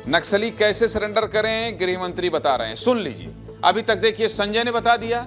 नक्सली कैसे सरेंडर करें, गृह मंत्री बता रहे हैं, सुन लीजिए। अभी तक देखिए, संजय ने बता दिया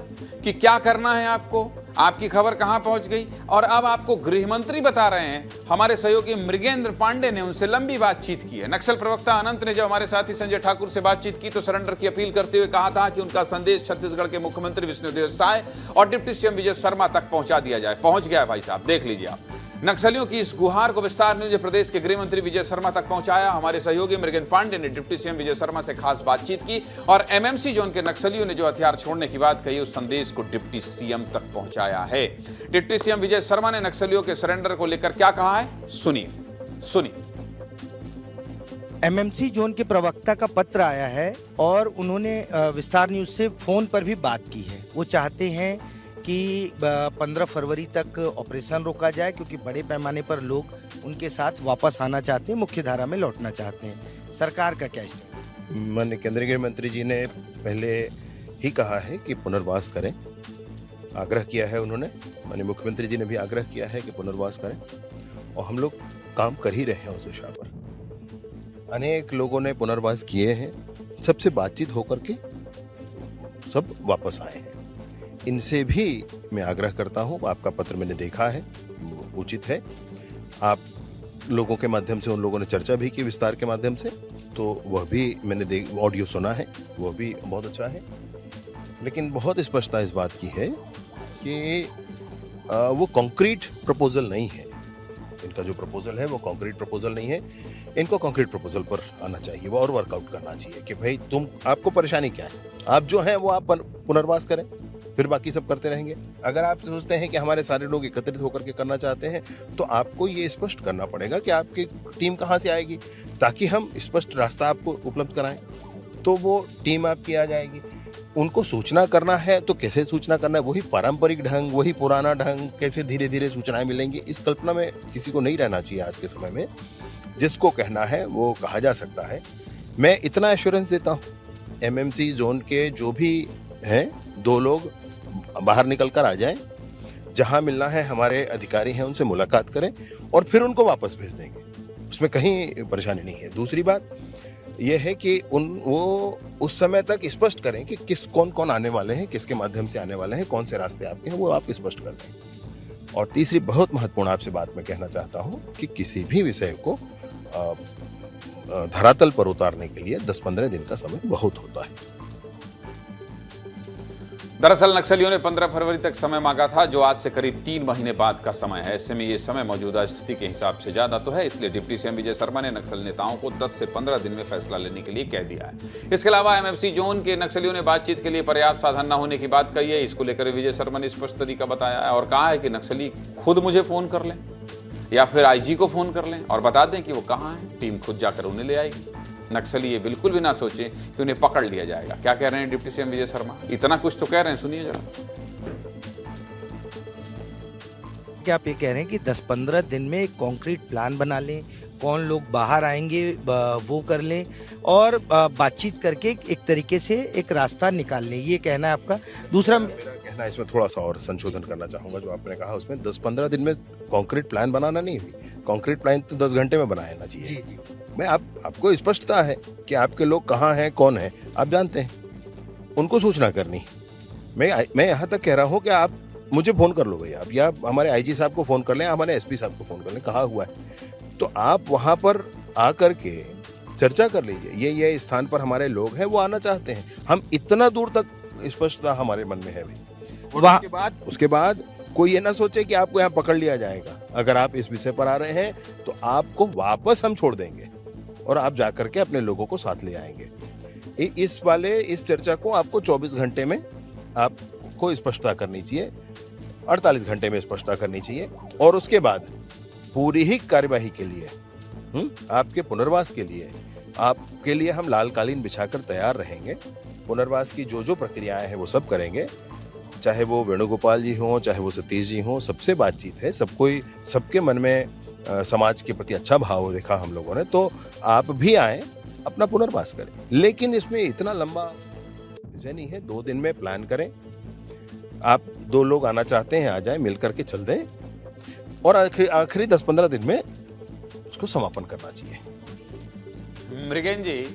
कि क्या करना है आपको, आपकी खबर कहां पहुंच गई, और अब आपको गृह मंत्री बता रहे हैं। हमारे सहयोगी मृगेंद्र पांडे ने उनसे लंबी बातचीत की है। नक्सल प्रवक्ता अनंत ने जब हमारे साथी संजय ठाकुर से बातचीत की तो सरेंडर की अपील करते हुए कहा था कि उनका संदेश छत्तीसगढ़ के मुख्यमंत्री विष्णुदेव साय और डिप्टी सीएम विजय शर्मा तक पहुंचा दिया जाए। पहुंच गया भाई साहब, देख लीजिए आप। नक्सलियों की इस गुहार को विस्तार न्यूज ने प्रदेश के गृह मंत्री विजय शर्मा तक पहुंचाया। हमारे सहयोगी मृगेंद्र पांडे ने डिप्टी सीएम विजय शर्मा से खास बातचीत की और एमएमसी जोन के नक्सलियों ने जो हथियार छोड़ने की बात कही, उस संदेश को डिप्टी सीएम तक पहुंचाया है। डिप्टी सीएम विजय शर्मा ने नक्सलियों के सरेंडर को लेकर क्या कहा है, सुनिए। एमएमसी जोन के प्रवक्ता का पत्र आया है और उन्होंने विस्तार न्यूज से फोन पर भी बात की है। वो चाहते हैं कि 15 फरवरी तक ऑपरेशन रोका जाए, क्योंकि बड़े पैमाने पर लोग उनके साथ वापस आना चाहते हैं, मुख्य धारा में लौटना चाहते हैं। सरकार का क्या स्टेप? माननीय केंद्रीय गृह मंत्री जी ने पहले ही कहा है कि पुनर्वास करें, आग्रह किया है उन्होंने। माननीय मुख्यमंत्री जी ने भी आग्रह किया है कि पुनर्वास करें, और हम लोग काम कर ही रहे हैं उस दिशा पर। अनेक लोगों ने पुनर्वास किए हैं, सबसे बातचीत होकर के सब वापस आए हैं। इनसे भी मैं आग्रह करता हूं, आपका पत्र मैंने देखा है, उचित है। आप लोगों के माध्यम से उन लोगों ने चर्चा भी की विस्तार के माध्यम से, तो वह भी मैंने ऑडियो सुना है, वह भी बहुत अच्छा है। लेकिन बहुत स्पष्टता इस बात की है कि वो कॉन्क्रीट प्रपोजल नहीं है। इनका जो प्रपोजल है वो कॉन्क्रीट प्रपोजल नहीं है। इनको कॉन्क्रीट प्रपोजल पर आना चाहिए, वो और वर्कआउट करना चाहिए कि भाई आपको परेशानी क्या है, आप जो हैं वो आप पुनर्वास करें, फिर बाकी सब करते रहेंगे। अगर आप सोचते हैं कि हमारे सारे लोग एकत्रित होकर के करना चाहते हैं, तो आपको ये स्पष्ट करना पड़ेगा कि आपकी टीम कहाँ से आएगी, ताकि हम स्पष्ट रास्ता आपको उपलब्ध कराएं। तो वो टीम आपकी आ जाएगी। उनको सूचना करना है तो कैसे सूचना करना है, वही पारंपरिक ढंग, वही पुराना ढंग, कैसे धीरे धीरे सूचनाएं मिलेंगी, इस कल्पना में किसी को नहीं रहना चाहिए आज के समय में। जिसको कहना है वो कहा जा सकता है। मैं इतना एश्योरेंस देता हूँ, एमएमसी जोन के जो भी हैं 2 लोग बाहर निकल कर आ जाएं, जहां मिलना है हमारे अधिकारी हैं उनसे मुलाकात करें और फिर उनको वापस भेज देंगे, उसमें कहीं परेशानी नहीं है। दूसरी बात यह है कि वो उस समय तक स्पष्ट करें कि कौन आने वाले हैं, किसके माध्यम से आने वाले हैं, कौन से रास्ते आपके हैं, वो आप स्पष्ट कर दें। और तीसरी बहुत महत्वपूर्ण आपसे बात मैं कहना चाहता हूँ कि किसी भी विषय को धरातल पर उतारने के लिए 10-15 दिन का समय बहुत होता है। दरअसल नक्सलियों ने 15 फरवरी तक समय मांगा था, जो आज से करीब 3 महीने बाद का समय है। ऐसे में ये समय मौजूदा स्थिति के हिसाब से ज्यादा तो है, इसलिए डिप्टी सीएम विजय शर्मा ने नक्सल नेताओं को 10 से 15 दिन में फैसला लेने के लिए कह दिया है। इसके अलावा एमएमसी जोन के नक्सलियों ने बातचीत के लिए पर्याप्त साधन न होने की बात कही है। इसको लेकर विजय शर्मा ने स्पष्ट तरीका बताया है और कहा है कि नक्सली खुद मुझे फोन कर लें या फिर आईजी को फोन कर लें और बता दें कि वो कहाँ है, टीम खुद जाकर उन्हें ले आएगी। नक्सली ये बिल्कुल भी ना सोचें कि उन्हें पकड़ लिया जाएगा। क्या कह रहे हैं डिप्टी सीएम विजय शर्मा, इतना कुछ तो कह रहे हैं, सुनिए जरा। क्या आप ये कह रहे हैं कि 10-15 दिन में एक कॉन्क्रीट प्लान बना लें, कौन लोग बाहर आएंगे वो कर लें और बातचीत करके एक तरीके से एक रास्ता निकाल लें, ये कहना है आपका? दूसरा मेरा कहना है, इसमें थोड़ा सा और संशोधन करना चाहूँगा। जो आपने कहा उसमें 10-15 दिन में कॉन्क्रीट प्लान बनाना नहीं है, कॉन्क्रीट प्लान तो 10 घंटे में बनाना चाहिए। जी। मैं आपको स्पष्टता है कि आपके लोग कहाँ हैं, कौन है, आप जानते हैं, उनको सूचना करनी। मैं यहाँ तक कह रहा हूँ कि आप मुझे फ़ोन कर लो भैया, आप या हमारे आईजी साहब को फ़ोन कर लें, हमारे एसपी साहब को फ़ोन कर लें, कहा हुआ है, तो आप वहाँ पर आकर के चर्चा कर लीजिए। ये स्थान पर हमारे लोग हैं, वो आना चाहते हैं। हम इतना दूर तक स्पष्टता हमारे मन में है भाई। और उसके बाद कोई ये ना सोचे कि आपको यहाँ पकड़ लिया जाएगा। अगर आप इस विषय पर आ रहे हैं तो आपको वापस हम छोड़ देंगे और आप जाकर के अपने लोगों को साथ ले आएंगे। इस चर्चा को आपको 24 घंटे में आपको स्पष्टता करनी चाहिए, 48 घंटे में स्पष्टता करनी चाहिए। और उसके बाद पूरी ही कार्यवाही के लिए आपके पुनर्वास के लिए आपके लिए हम लाल कालीन बिछाकर तैयार रहेंगे। पुनर्वास की जो प्रक्रियाएं हैं वो सब करेंगे, चाहे वो वेणुगोपाल जी हों, चाहे वो सतीश जी हों, सबसे बातचीत है। सबके मन में समाज के प्रति अच्छा भाव देखा हम लोगों ने, तो आप भी आए, अपना पुनर्वास करें। लेकिन इसमें इतना लंबा विषय नहीं है, 2 दिन में प्लान करें। आप 2 लोग आना चाहते हैं, आ जाए, मिल करके चल दें और आखिरी 10-15 दिन में उसको समापन करना चाहिए। मृगेन जी,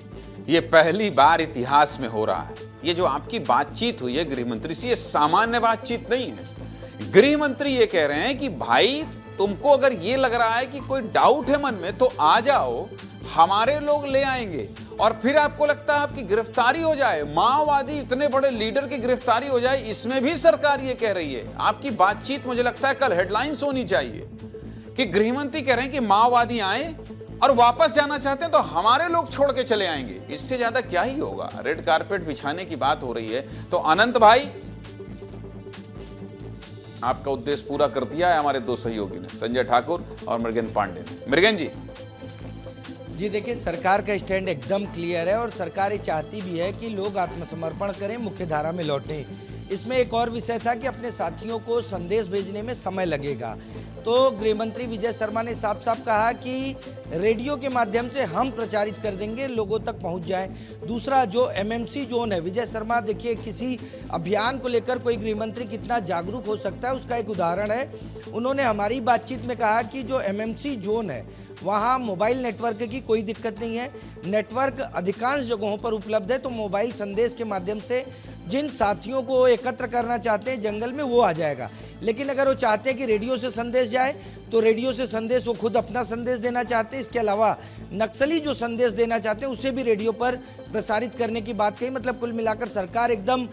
ये पहली बार इतिहास में हो रहा है। ये जो आपकी बातचीत हुई है गृह मंत्री से, ये सामान्य बातचीत नहीं है। गृह मंत्री ये कह रहे हैं कि भाई तुमको अगर ये लग रहा है कि कोई डाउट है मन में तो आ जाओ, हमारे लोग ले आएंगे, और फिर आपको लगता है आपकी गिरफ्तारी हो जाए, माओवादी इतने बड़े लीडर की गिरफ्तारी हो जाए, इसमें भी सरकार ये कह रही है। आपकी बातचीत मुझे लगता है कल हेडलाइंस होनी चाहिए कि गृहमंत्री कह रहे हैं कि माओवादी आए और वापस जाना चाहते हैं तो हमारे लोग छोड़ के चले आएंगे। इससे ज्यादा क्या ही होगा। रेड कारपेट बिछाने की बात हो रही है। तो अनंत भाई, आपका उद्देश्य पूरा कर दिया है हमारे दो सहयोगी ने, संजय ठाकुर और मृगेन पांडे ने। मृगेन जी, देखिए, सरकार का स्टैंड एकदम क्लियर है और सरकार ये चाहती भी है कि लोग आत्मसमर्पण करें, मुख्य धारा में लौटें। इसमें एक और विषय था कि अपने साथियों को संदेश भेजने में समय लगेगा। तो गृह मंत्री विजय शर्मा ने साफ साफ कहा कि रेडियो के माध्यम से हम प्रचारित कर देंगे, लोगों तक पहुंच जाए। दूसरा, जो एमएमसी जोन है, विजय शर्मा, देखिए, किसी अभियान को लेकर कोई गृह मंत्री कितना जागरूक हो सकता है उसका एक उदाहरण है। उन्होंने हमारी बातचीत में कहा कि जो एमएमसी जोन है वहाँ मोबाइल नेटवर्क की कोई दिक्कत नहीं है, नेटवर्क अधिकांश जगहों पर उपलब्ध है। तो मोबाइल संदेश के माध्यम से जिन साथियों को एकत्र करना चाहते हैं जंगल में, वो आ जाएगा। लेकिन अगर वो चाहते हैं कि रेडियो से संदेश जाए तो रेडियो से संदेश, वो खुद अपना संदेश देना चाहते हैं। इसके अलावा नक्सली जो संदेश देना चाहते हैं उसे भी रेडियो पर प्रसारित करने की बात कही। मतलब कुल मिलाकर सरकार एकदम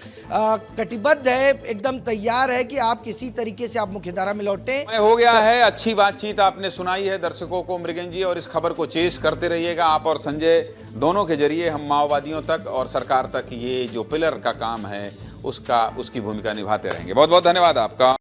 कटिबद्ध है, एकदम तैयार है कि आप किसी तरीके से आप मुख्यधारा में लौटें। हो गया है। अच्छी बातचीत आपने सुनाई है दर्शकों को मृगेन जी, और इस खबर को चेस करते रहिएगा आप और संजय, दोनों के जरिए हम माओवादियों तक और सरकार तक ये जो पिलर का काम है उसकी भूमिका निभाते रहेंगे। बहुत बहुत धन्यवाद आपका।